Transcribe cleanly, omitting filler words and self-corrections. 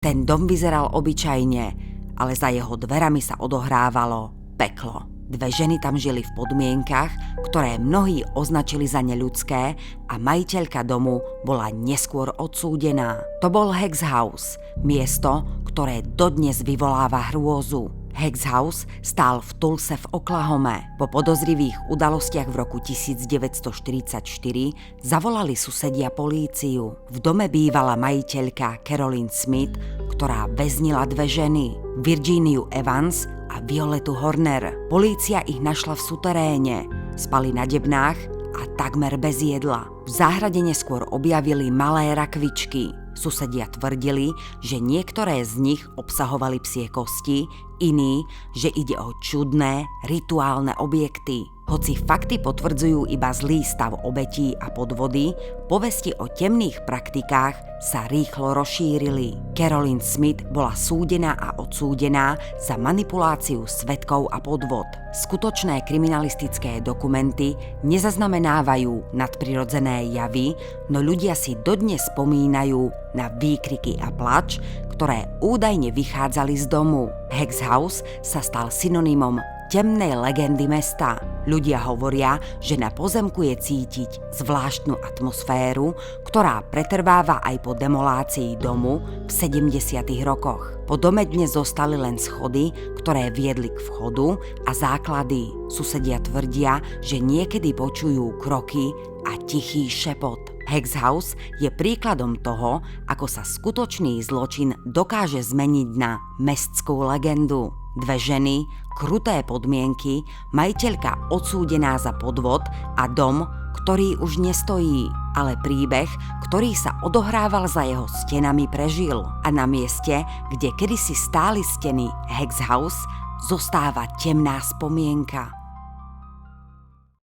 Ten dom vyzeral obyčajne, ale za jeho dverami sa odohrávalo peklo. 2 ženy tam žili v podmienkach, ktoré mnohí označili za neľudské a majiteľka domu bola neskôr odsúdená. To bol Hex House, miesto, ktoré dodnes vyvoláva hrôzu. Hex House stál v Tulse v Oklahome. Po podozrivých udalostiach v roku 1944 zavolali susedia políciu. V dome bývala majiteľka Carolyn Smith, ktorá väznila 2 ženy, Virginiu Evans a Violetu Horner. Polícia ich našla v suteréne, spali na debnách a takmer bez jedla. V záhrade neskôr objavili malé rakvičky. Susedia tvrdili, že niektoré z nich obsahovali psie kosti, iní, že ide o čudné, rituálne objekty. Hoci fakty potvrdzujú iba zlý stav obetí a podvody, povesti o temných praktikách sa rýchlo rozšírili. Carolyn Smith bola súdená a odsúdená za manipuláciu svedkov a podvod. Skutočné kriminalistické dokumenty nezaznamenávajú nadprirodzené javy, no ľudia si dodnes spomínajú na výkriky a plač, ktoré údajne vychádzali z domu. Hex House sa stal synonymom temnej legendy mesta. Ľudia hovoria, že na pozemku je cítiť zvláštnu atmosféru, ktorá pretrváva aj po demolácii domu v 70. rokoch. Po dome dnes zostali len schody, ktoré viedli k vchodu a základy. Susedia tvrdia, že niekedy počujú kroky a tichý šepot. Hex House je príkladom toho, ako sa skutočný zločin dokáže zmeniť na mestskú legendu. 2 ženy, kruté podmienky, majiteľka odsúdená za podvod a dom, ktorý už nestojí, ale príbeh, ktorý sa odohrával za jeho stenami, prežil. A na mieste, kde kedysi stáli steny Hex House, zostáva temná spomienka.